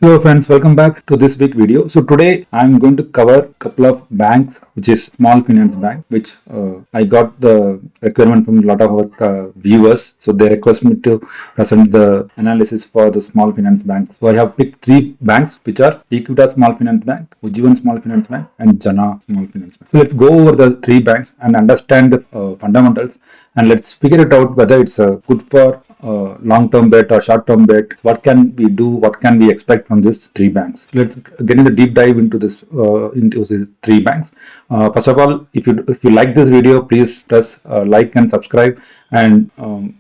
Hello friends, welcome back to this big video. So today I'm going to cover a couple of banks, which is small finance bank, which I got the requirement from a lot of our viewers. So they request me to present the analysis for the small finance banks. So I have picked three banks, which are Equitas Small Finance Bank, Ujjivan Small Finance Bank, and Jana Small Finance Bank. So let's go over the three banks and understand the fundamentals, and let's figure it out whether it's good for long-term bet or short-term bet. What can we do? What can we expect from these three banks? Let's get in the deep dive into these three banks. First of all, if you like this video, please press like and subscribe. And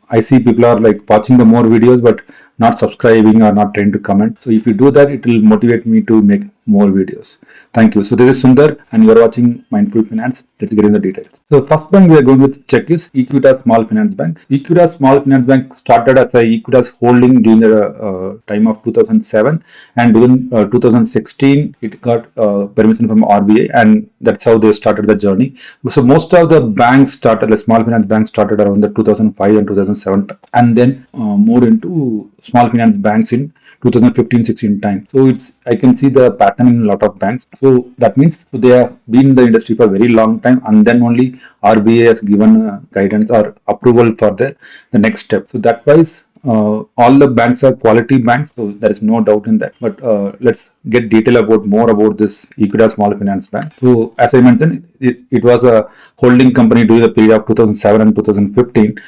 I see people are like watching the more videos but not subscribing or not trying to comment. So if you do that, it will motivate me to make more videos. Thank you. So this is Sundar and you are watching Mindful Finance. Let's get in the details. So first bank we are going to check is Equitas Small Finance Bank. Equitas Small Finance Bank started as a Equitas Holding during the time of 2007, and during 2016 it got permission from RBI, and that's how they started the journey. So most of the banks started, the small finance banks started around the 2005 and 2007, and then moved into small finance banks in 2015-16 time. So I can see the pattern in a lot of banks. So that means they have been in the industry for a very long time, and then only RBI has given guidance or approval for the next step. So that wise, all the banks are quality banks, so there is no doubt in that. But let's get detail more about this Equitas Small Finance Bank. So as I mentioned, it was a holding company during the period of 2007 and 2015.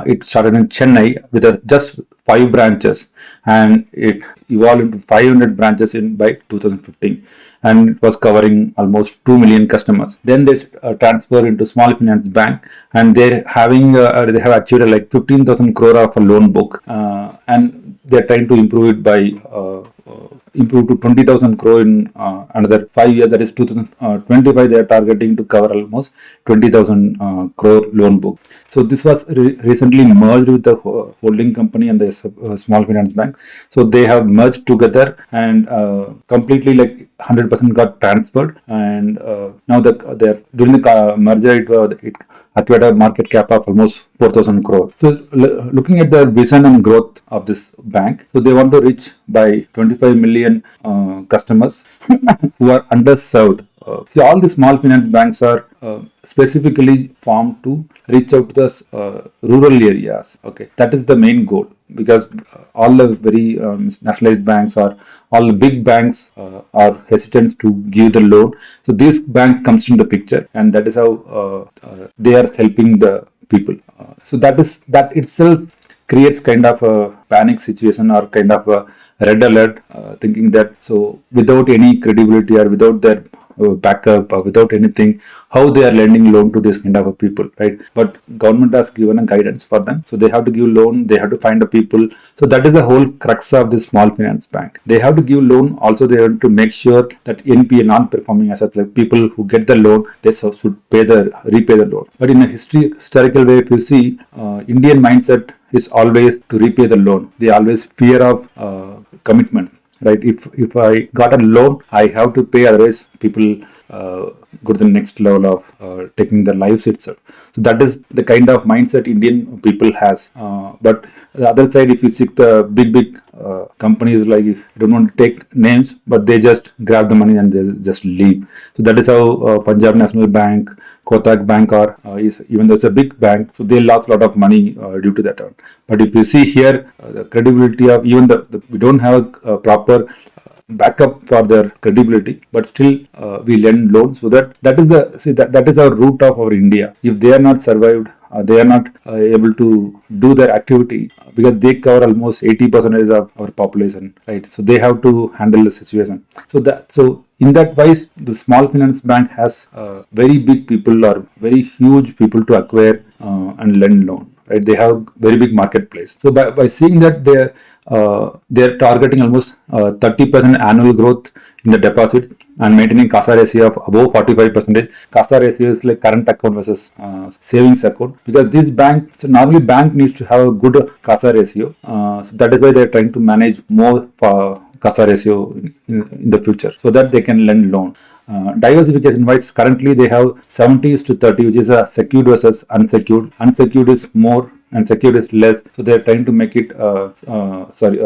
It started in Chennai with just 5 branches, and it evolved into 500 branches by 2015, and it was covering almost 2 million customers. Then they transferred into small finance bank, and they have achieved like 15,000 crore of a loan book, and they're trying to improve it by improve to 20,000 crore in another 5 years. That is 2025. They are targeting to cover almost 20,000 crore loan book. So this was recently merged with the holding company and the small finance bank. So they have merged together, and completely like 100% got transferred. And now they're during the merger, it acquired a market cap of almost 4,000 crore. So looking at the vision and growth of this bank, so they want to reach by 25 million customers who are underserved. See, all the small finance banks are specifically formed to reach out to the rural areas. Okay, that is the main goal, because all the very nationalized banks or all the big banks are hesitant to give the loan. So this bank comes into the picture, and that is how they are helping the people. So that itself creates kind of a panic situation or kind of a red alert, thinking that so without any credibility or without their backup or without anything, how they are lending loan to this kind of people, right? But government has given a guidance for them, so they have to give loan, they have to find the people. So that is the whole crux of the small finance bank. They have to give loan, also they have to make sure that NPA, non-performing assets, like people who get the loan, they should repay the loan. But in a historical way, if you see, Indian mindset is always to repay the loan. They always fear of commitment. Right, if I got a loan, I have to pay, otherwise people go to the next level of taking their lives itself. So that is the kind of mindset Indian people has. But the other side, if you see the big companies, like, I don't want to take names, but they just grab the money and they just leave. So that is how Punjab National Bank, Kotak Bank, or even though it's a big bank, so they lost a lot of money due to that. But if you see here, the credibility of even we don't have a proper backup for their credibility, but still we lend loans. So that is our root of our India. If they are not survived, they are not able to do their activity, because they cover almost 80% of our population, right? So they have to handle the situation. So in that wise, the small finance bank has very big people or very huge people to acquire and lend loan, right? They have very big marketplace. So by seeing that they're targeting almost 30% annual growth in the deposit and maintaining CASA ratio of above 45%. CASA ratio is like current account versus savings account, because this bank, so normally bank needs to have a good CASA ratio. So that is why they're trying to manage more CASA ratio in the future, so that they can lend loan. Diversification wise, currently they have 70:30, which is a secured versus unsecured. Unsecured is more and secured is less. So they're trying to make it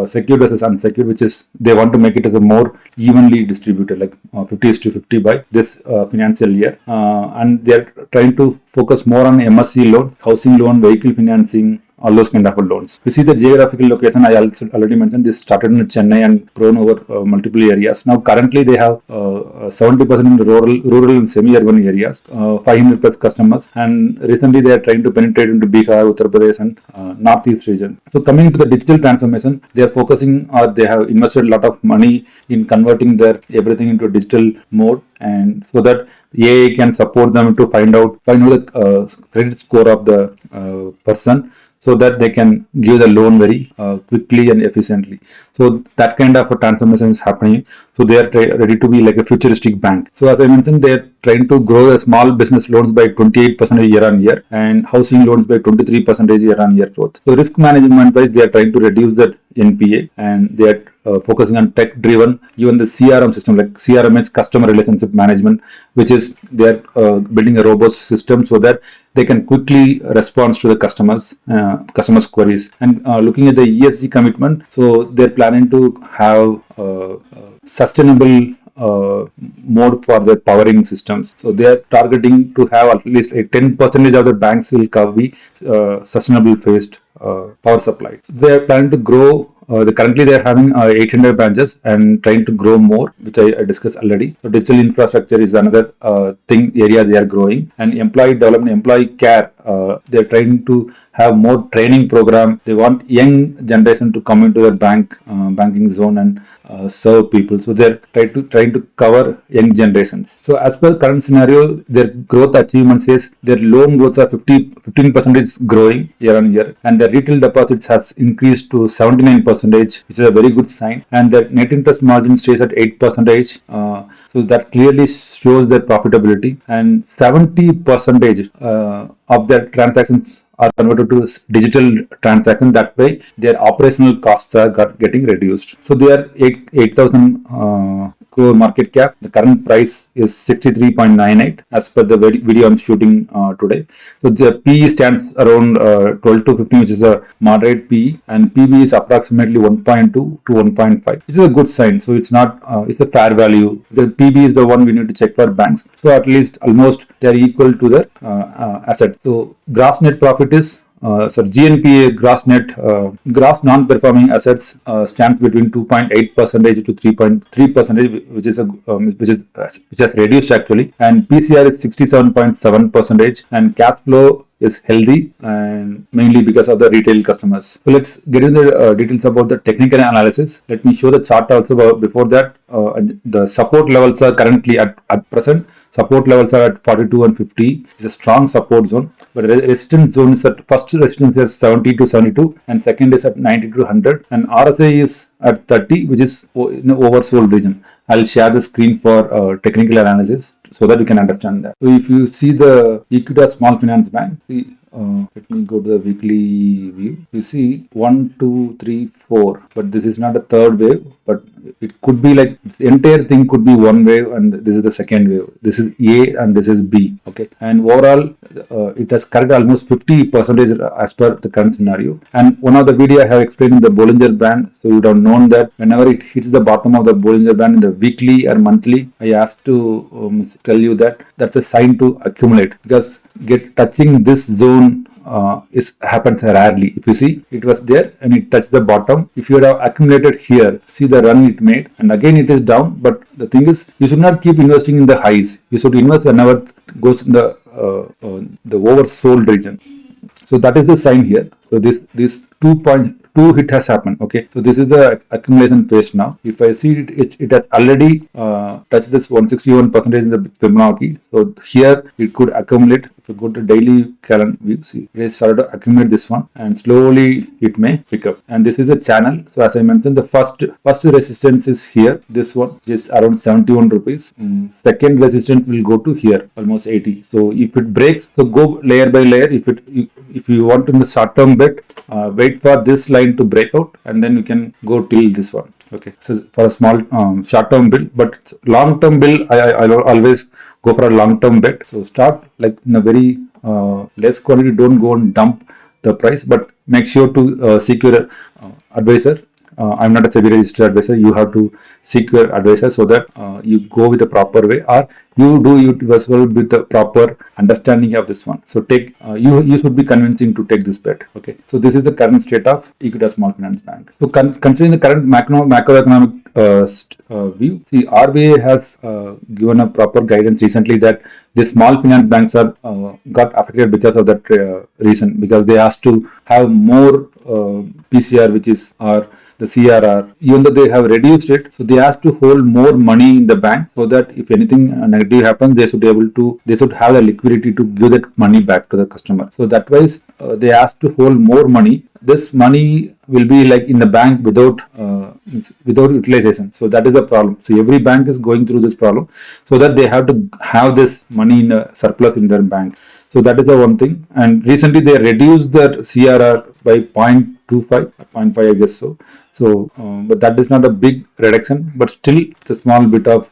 secured versus unsecured, which is they want to make it as a more evenly distributed, like 50:50 by this financial year. And they're trying to focus more on MSC loan, housing loan, vehicle financing, all those kind of loans. You see the geographical location, I also already mentioned, this started in Chennai and grown over multiple areas. Now currently they have 70% in the rural and semi-urban areas, 500 plus customers, and recently they are trying to penetrate into Bihar, Uttar Pradesh and Northeast region. So coming to the digital transformation, they are focusing, or they have invested a lot of money in converting their everything into a digital mode, and so that AI can support them to find out the credit score of the person, so that they can give the loan very quickly and efficiently. So that kind of a transformation is happening. So they are ready to be like a futuristic bank. So as I mentioned, they are trying to grow the small business loans by 28% year on year and housing loans by 23% year on year growth. So risk management wise, they are trying to reduce that NPA, and they are focusing on tech driven. Even the CRM system, like CRM is customer relationship management, which is they are building a robust system so that they can quickly respond to the customers queries. And looking at the ESG commitment, so they're planning to have sustainable mode for their powering systems. So they are targeting to have at least a 10% of the banks will be sustainable based power supply. So they are planning to grow. Currently they are having 800 branches and trying to grow more, which I discussed already. So digital infrastructure is another area they are growing, and employee development, employee care. They are trying to have more training program. They want young generation to come into the banking zone and serve people. So they're trying to cover young generations. So as per current scenario, their growth achievements is their loan growth are 15% is growing year on year, and their retail deposits has increased to 79%, which is a very good sign. And their net interest margin stays at 8%. So that clearly shows their profitability, and 70% of their transactions are converted to digital transactions. That way, their operational costs are getting reduced. So they are 8,000 crore market cap. The current price is 63.98 as per the video I'm shooting today. So the PE stands around 12 to 15, which is a moderate PE, and PB is approximately 1.2 to 1.5, which is a good sign. So it's not, it's a fair value. The PB is the one we need to check for banks. So at least almost they are equal to the asset. So gross net profit is GNPA, gross non-performing assets stands between 2.8% to 3.3%, which has reduced actually, and PCR is 67.7%, and cash flow is healthy, and mainly because of the retail customers. So let's get into the details about the technical analysis. Let me show the chart also. Before that, the support levels are currently at present. Support levels are at 42 and 50. It's a strong support zone. But resistance zone is at first resistance is 70 to 72, and second is at 90 to 100, and RSI is at 30, which is in the oversold region. I'll share the screen for technical analysis so that you can understand that. So if you see the Equitas Small Finance Bank, let me go to the weekly view. You see 1, 2, 3, 4, but this is not a third wave, but it could be like the entire thing could be one wave, and this is the second wave. This is A and this is B. Okay, and overall it has corrected almost 50% as per the current scenario. And one of the video I have explained in the Bollinger Band, so you would have known that whenever it hits the bottom of the Bollinger Band in the weekly or monthly, I asked to tell you that that's a sign to accumulate, because touching this zone happens rarely. If you see, it was there and it touched the bottom. If you have accumulated here, see the run it made, and again it is down. But the thing is, you should not keep investing in the highs. You should invest whenever it goes in the oversold region. So that is the sign here. So this 2.2 hit has happened. Okay, so this is the accumulation phase now. If I see it has already touched this 161% in the Fibonacci. So here it could accumulate. If you go to daily calendar view, see it has started to accumulate this one, and slowly it may pick up. And this is a channel. So as I mentioned, the first resistance is here. This one, which is around 71 rupees. Second resistance will go to here, almost 80. So if it breaks, so go layer by layer. If you want in the short term bet, wait for this line to break out, and then you can go till this one. Okay, so for a small short term bill, but long term bill, I always go for a long term bet. So start like in a very less quantity. Don't go and dump the price, but make sure to seek your advisor. I'm not a SEBI registered advisor. You have to seek your advisor so that you go with the proper way, or you do it as well with the proper understanding of this one. So take you should be convincing to take this bet. Okay. So this is the current state of Equitas Small Finance Bank. So considering the current macroeconomic view, see, RBI has given a proper guidance recently that the small finance banks are got affected because of that reason, because they asked to have more PCR, which is or the CRR, even though they have reduced it, so they asked to hold more money in the bank so that if anything negative happens, they should have the liquidity to give that money back to the customer. So that wise, they asked to hold more money. This money will be like in the bank without utilization. So that is the problem. So every bank is going through this problem, so that they have to have this money in a surplus in their bank. So that is the one thing. And recently they reduced their CRR by 0.25, 0.5, I guess so. So, but that is not a big reduction, but still it's a small bit of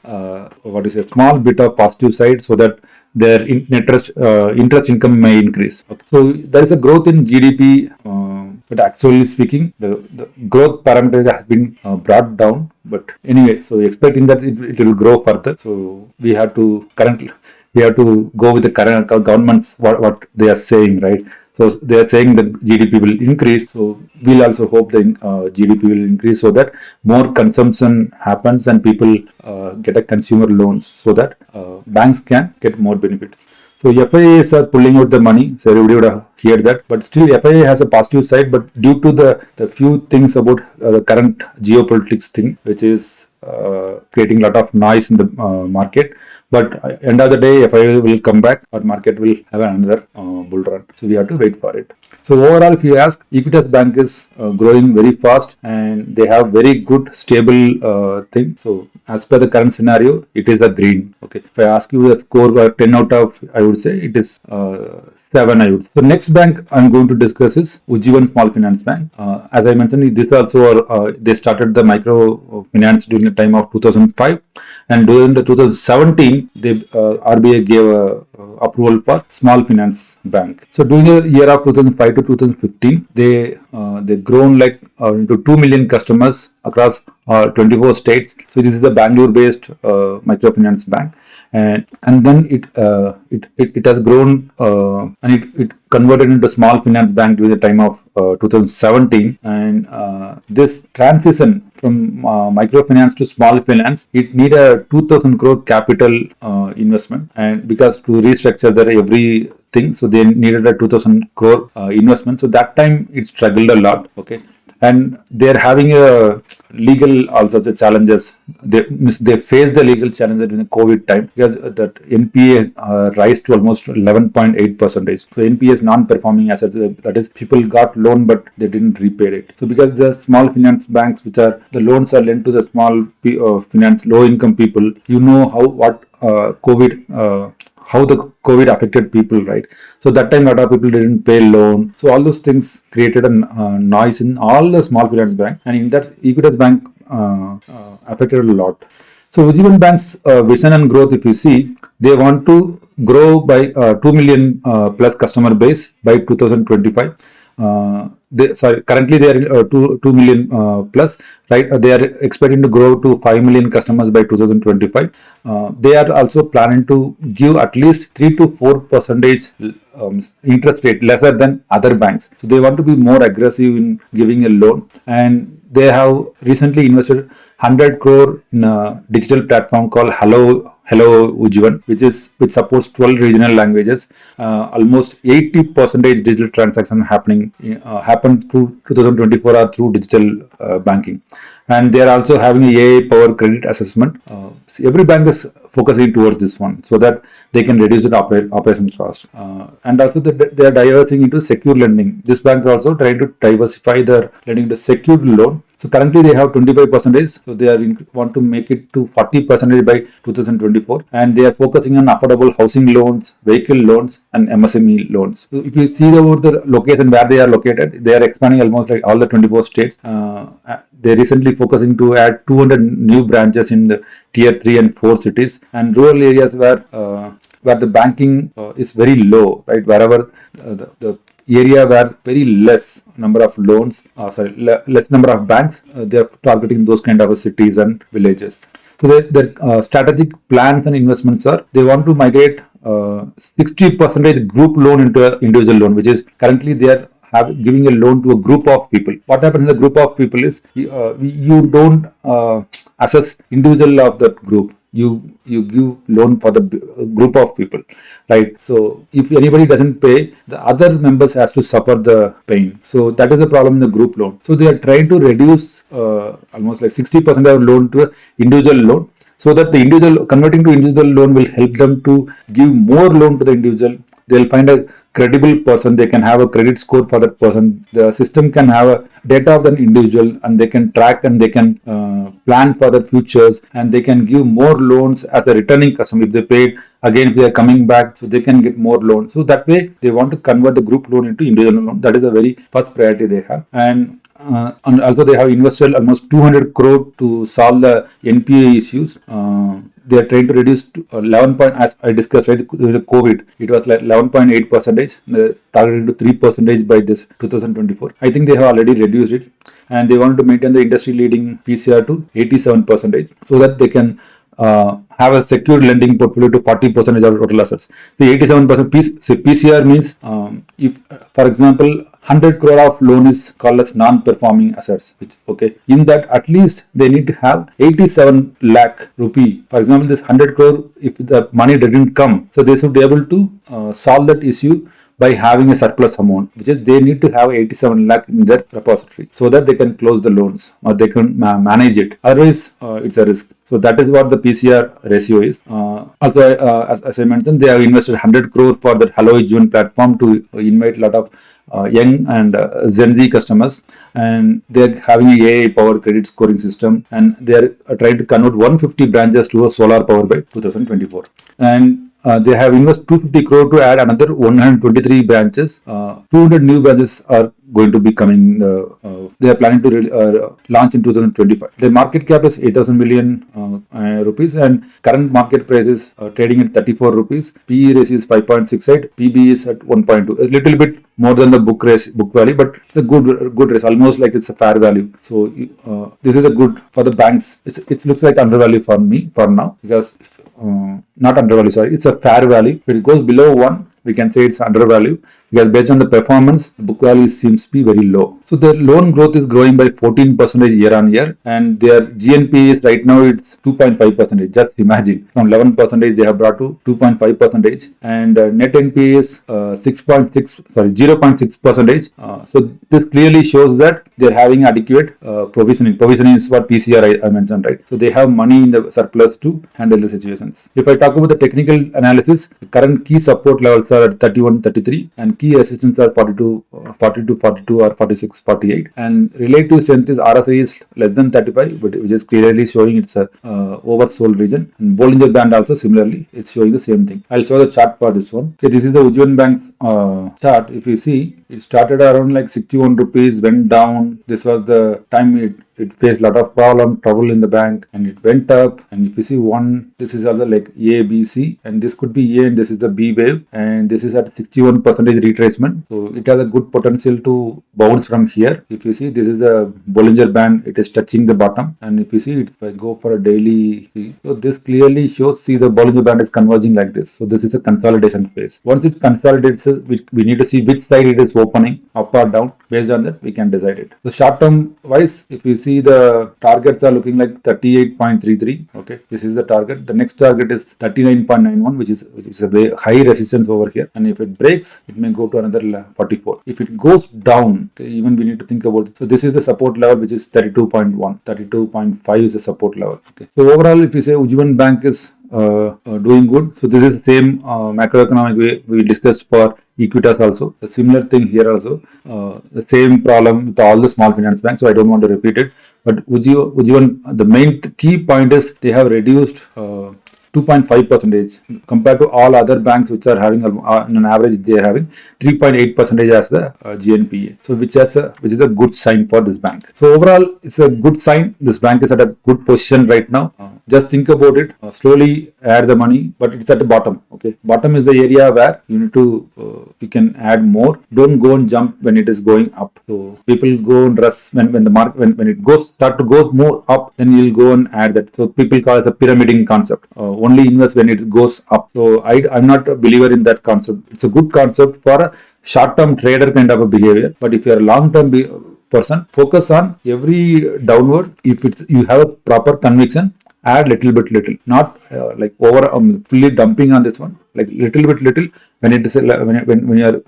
small bit of positive side, so that their interest income may increase. Okay. So there is a growth in GDP, but actually speaking, the growth parameter has been brought down. But anyway, so expecting that it will grow further. So we have to go with the current governments what they are saying, right? So they are saying that GDP will increase. So we'll also hope the GDP will increase so that more consumption happens and people get a consumer loans, so that banks can get more benefits. So FIAs are pulling out the money. So everybody would have heard that. But still FIA has a positive side. But due to the few things about the current geopolitics thing, which is creating a lot of noise in the market. But end of the day, FIA will come back, or market will have another bull run. So we have to wait for it. So overall, if you ask, Equitas Bank is growing very fast, and they have very good stable thing. So as per the current scenario, it is a green. Okay. If I ask you the score 10 out of, I would say it is 7, I would say. So next bank I'm going to discuss is Ujjivan Small Finance Bank. As I mentioned, this also they started the microfinance during the time of 2005, and during the 2017, RBI gave approval for small finance bank. So during the year of 2005 to 2015, they grown like into 2 million customers across 24 states. So this is the Bangalore-based microfinance bank, and then it has grown and it converted into small finance bank during the time of 2017. And this transition from microfinance to small finance, it need a 2,000 crore capital investment, and because to restructure everything, so they needed a 2,000 crore investment. So that time it struggled a lot. Okay. And they're having a legal also the challenges. They faced the legal challenges during the COVID time, because that NPA rise to almost 11.8%. So NPA is non-performing assets. That is, people got loan but they didn't repay it. So because the small finance banks, which are the loans are lent to the small finance low income people, you know how the COVID affected people, right? So that time a lot of people didn't pay loan. So all those things created a noise in all the small finance bank, and in that Equitas Bank affected a lot. So Ujjivan Bank's vision and growth, if you see, they want to grow by 2 million plus customer base by 2025. Currently they are 2 million plus, right? They are expecting to grow to 5 million customers by 2025. They are also planning to give at least 3 to 4% interest rate lesser than other banks. So they want to be more aggressive in giving a loan, and they have recently invested 100 crore in a digital platform called Hello Ujjivan, which supports 12 regional languages. Almost 80% digital transaction happened through 2024 are through digital banking, and they are also having a AI powered credit assessment. Every bank is focusing towards this one, so that they can reduce the operation cost. And also they are diversifying into secure lending. This bank is also trying to diversify their lending to secured loan. So currently they have 25%, so they want to make it to 40% by 2024, and they are focusing on affordable housing loans, vehicle loans, and MSME loans. So if you see about the location where they are located, they are expanding almost like all the 24 states. They recently focusing to add 200 new branches in the tier 3 and 4 cities, and rural areas where the banking is very low, right? Wherever the area where very less number of loans, less number of banks. They are targeting those kind of cities and villages. So their strategic plans and investments are they want to migrate 60% group loan into an individual loan, which is currently they are giving a loan to a group of people. What happens in the group of people is you don't assess individual of that group. You give loan for the group of people, right? So if anybody doesn't pay, the other members has to suffer the pain. So that is the problem in the group loan. So they are trying to reduce almost like 60% of loan to an individual loan, so that the individual converting to individual loan will help them to give more loan to the individual. They'll find a credible person. They can have a credit score for that person. The system can have a data of the individual, and they can track and they can plan for the futures, and they can give more loans as a returning customer. If they paid again, if they are coming back, so they can get more loans. So that way they want to convert the group loan into individual loan. That is the very first priority they have. And also they have invested almost 200 crore to solve the NPA issues. They are trying to reduce to 11 as I discussed, right, during the COVID, it was like 11.8%, targeted to 3% by this 2024. I think they have already reduced it, and they want to maintain the industry leading PCR to 87%, so that they can have a secured lending portfolio to 40% of total assets. The 87% PCR means if, for example, 100 crore of loan is called as non-performing assets, which in that at least they need to have 87 lakh rupee. For example, this 100 crore, if the money didn't come, so they should be able to solve that issue by having a surplus amount, which is they need to have 87 lakh in their repository, so that they can close the loans or they can manage it. Otherwise, it's a risk. So that is what the PCR ratio is. Also, as I mentioned, they have invested 100 crore for the Hello Ujjivan platform to invite a lot of young and Gen Z customers, and they're having a AI powered credit scoring system, and they're trying to convert 150 branches to a solar power by 2024. And they have invested 250 crore to add another 123 branches. 200 new branches are going to be coming. They are planning to launch in 2025. The market cap is 8,000 million rupees, and current market price is trading at 34 rupees. PE ratio is 5.68. PB is at 1.2. A little bit more than the book value, but it's a good raise, almost like it's a fair value. So this is a good for the banks. It looks like undervalue for me for now, because not undervalue, sorry, it's a fair value. If it goes below 1, we can say it's undervalue, because based on the performance, the book value seems to be very low. So their loan growth is growing by 14% year on year, and their GNP is right now it's 2.5%. Just imagine, from 11% they have brought to 2.5%, and net NPA is 0.6%. So this clearly shows that they're having adequate provisioning. Provisioning is what PCR I mentioned, right? So they have money in the surplus to handle the situations. If I talk about the technical analysis, the current key support levels are at 31, 33, and key resistance are 42, 42 or 46, 48, and relative strength is RSI is less than 35, but which is clearly showing it's a oversold region. And Bollinger Band also similarly, it's showing the same thing. I'll show the chart for this one. Okay, this is the Ujjivan Bank's chart. If you see, it started around like 61 rupees, went down. This was the time it faced a lot of trouble in the bank, and it went up. And if you see this is also like A, B, C, and this could be A, and this is the B wave, and this is at 61% retracement. So it has a good potential to bounce from here. If you see, this is the Bollinger Band, it is touching the bottom, and if you see, if I go for a daily, so this clearly shows, see, the Bollinger Band is converging like this. So this is a consolidation phase. Once it consolidates, we need to see which side it is opening, up or down. Based on that, we can decide it. So short term wise, if you see, the targets are looking like 38.33. Okay, this is the target. The next target is 39.91, which is a very high resistance over here. And if it breaks, it may go to another 44. If it goes down, okay, even we need to think about it. So this is the support level, which is 32.1. 32.5 is the support level. Okay. So overall, if you say Ujjivan Bank is doing good. So this is the same macroeconomic way we discussed for Equitas also. A similar thing here also. The same problem with all the small finance banks. So I don't want to repeat it. But Ujjivan, the main key point is they have reduced 2.5% compared to all other banks, which are having on an average they are having 3.8% as the GNPA. So which is a good sign for this bank. So overall, it's a good sign. This bank is at a good position right now. just think about it. Slowly add the money, but it's at the bottom. Okay, bottom is the area where you need to you can add more. Don't go and jump when it is going up. So people go and rush when the market when it start to go more up, then you'll go and add that. So people call it a pyramiding concept. Only invest when it goes up. So I'm not a believer in that concept. It's a good concept for a short-term trader kind of a behavior, but if you're a long-term person, focus on every downward. If you have a proper conviction, add little, not like over fully dumping on this one, like little when it is when you are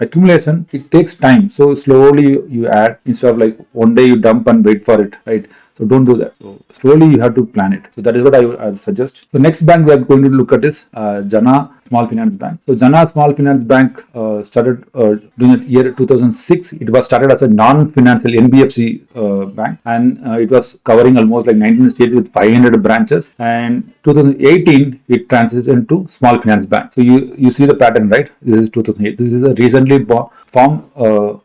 accumulation, it takes time. So slowly you add instead of like one day you dump and wait for it, right? So don't do that. So slowly you have to plan it. So that is what I suggest. So next bank we are going to look at is Jana Small Finance Bank. So Jana Small Finance Bank started during the year 2006. It was started as a non-financial NBFC bank, and it was covering almost like 19 states with 500 branches. And 2018 it transitioned to Small Finance Bank. So you see the pattern, right? This is 2008. This is a recently formed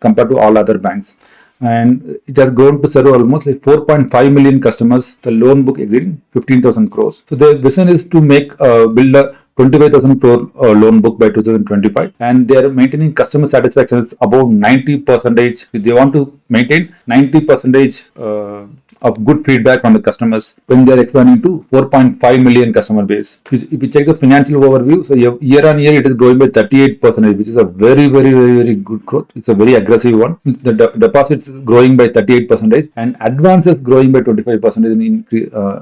compared to all other banks. And it has grown to serve almost like 4.5 million customers, the loan book exceeding 15,000 crores. So the vision is to build a 25,000 crore loan book by 2025, and they are maintaining customer satisfaction is above 90%. They want to maintain 90% of good feedback from the customers when they are expanding to 4.5 million customer base. If you check the financial overview, so year on year it is growing by 38%, which is a very good growth. It's a very aggressive one. The deposits growing by 38% and advances growing by 25% in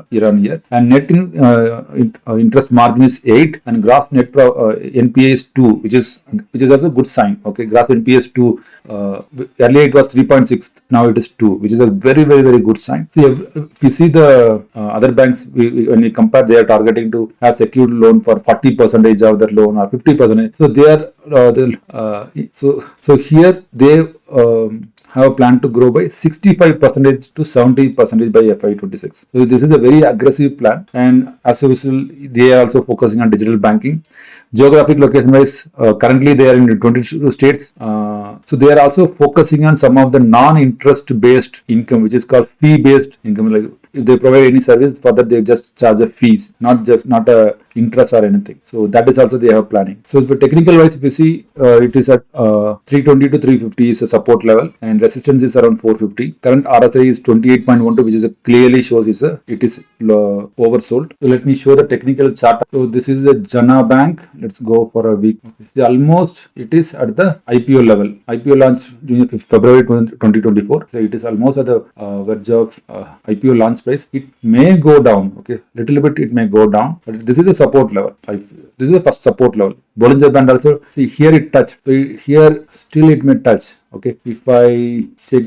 year on year. And net interest margin is 8 and gross net NPA is 2, which is also a good sign. Okay, gross NPA is 2. Earlier it was 3.6, now it is 2, which is a very good sign. See, if you see the other banks, when we compare, they are targeting to have secured loan for 40% of their loan or 50%. So they are so here they have a plan to grow by 65% to 70% by FY26. So this is a very aggressive plan, and as a result, they are also focusing on digital banking. Geographic location wise, currently they are in 22 states. So they are also focusing on some of the non-interest based income, which is called fee based income. Like if they provide any service, for that they just charge a fees, not a interest or anything. So that is also they have planning. So for technical wise, if you see, it is at 320 to 350 is a support level, and resistance is around 450. Current RSI is 28.12, which is clearly shows it is oversold. So let me show the technical chart. So this is the Jana Bank. Let's go for a week. Okay. So almost it is at the IPO level. IPO launched during February 2024. So it is almost at the verge of IPO launch price. It may go down. Okay, little bit it may go down, but this is the support level. This is the first support level. Bollinger Band also, see here it touched. So here still it may touch. Okay, if I check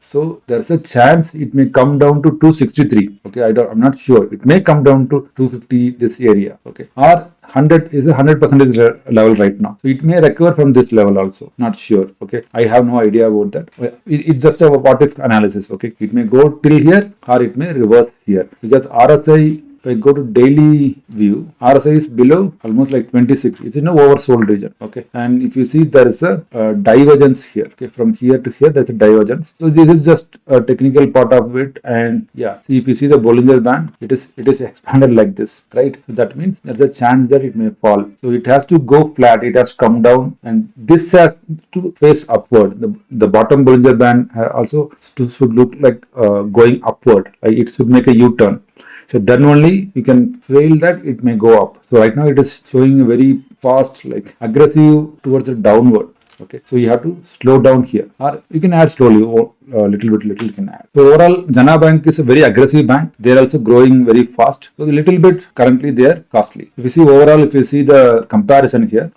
so there's a chance it may come down to 263. Okay, I'm not sure. It may come down to 250 this area. Okay, or 100 is a 100% level right now. So it may recover from this level also. Not sure. Okay, I have no idea about that. It's just a what if analysis. Okay, it may go till here or it may reverse here, because RSI, if I go to daily view, RSI is below almost like 26. It's in a oversold region. Okay, and if you see there is a divergence here. Okay, from here to here there's a divergence. So this is just a technical part of it. And yeah, see, if you see the Bollinger Band, it is expanded like this, right? So that means there's a chance that it may fall. So it has to go flat. It has come down, and this has to face upward. The bottom Bollinger Band also should look like going upward. Like it should make a U-turn. So then only you can feel that it may go up. So right now it is showing a very fast, like aggressive towards the downward. Okay, so you have to slow down here, or you can add slowly, or little you can add. So overall, Jana Bank is a very aggressive bank. They are also growing very fast. So a little bit currently they are costly. If you see overall, if you see the comparison here,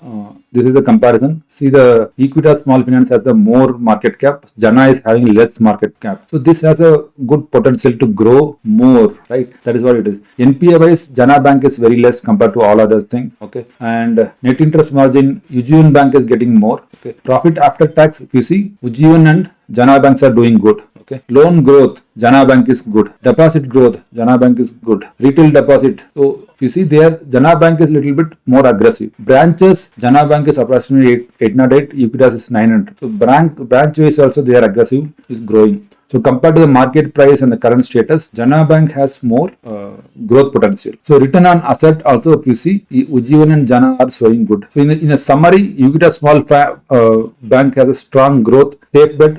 this is the comparison. See, the Equitas Small Finance has the more market cap. Jana is having less market cap. So this has a good potential to grow more, right? That is what it is. NPA wise, Jana Bank is very less compared to all other things. Okay, and net interest margin, Ujjivan Bank is getting more. Okay, profit after tax, if you see, Ujjivan and Jana banks are doing good. Okay, loan growth, Jana Bank is good. Deposit growth, Jana Bank is good. Retail deposit. So if you see there, Jana Bank is a little bit more aggressive. Branches, Jana Bank is approximately 808, Equitas is 900. So branch wise also they are aggressive, is growing. So compared to the market price and the current status, Jana Bank has more growth potential. So return on asset also, if you see, Ujjivan and Jana are showing good. So in a summary, Equitas Bank has a strong growth, safe bet.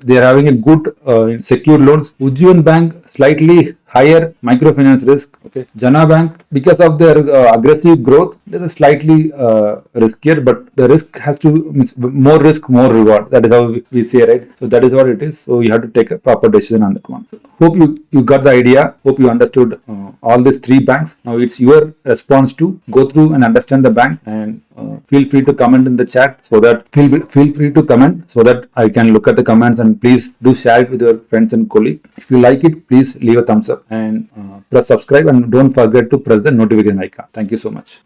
They are having a good secure loans. Ujjivan Bank slightly higher microfinance risk. Okay, Jana Bank, because of their aggressive growth, there's a slightly riskier, but the risk has to means more risk, more reward. That is how we say, right? So that is what it is. So you have to take a proper decision on that one. So hope you got the idea. Hope you understood all these three banks. Now it's your response to go through and understand the bank, and feel free to comment in the chat, so that feel free to comment so that I can look at the comments, and please do share it with your friends and colleagues. If you like it, please leave a thumbs up and press subscribe, and don't forget to press the notification icon. Thank you so much.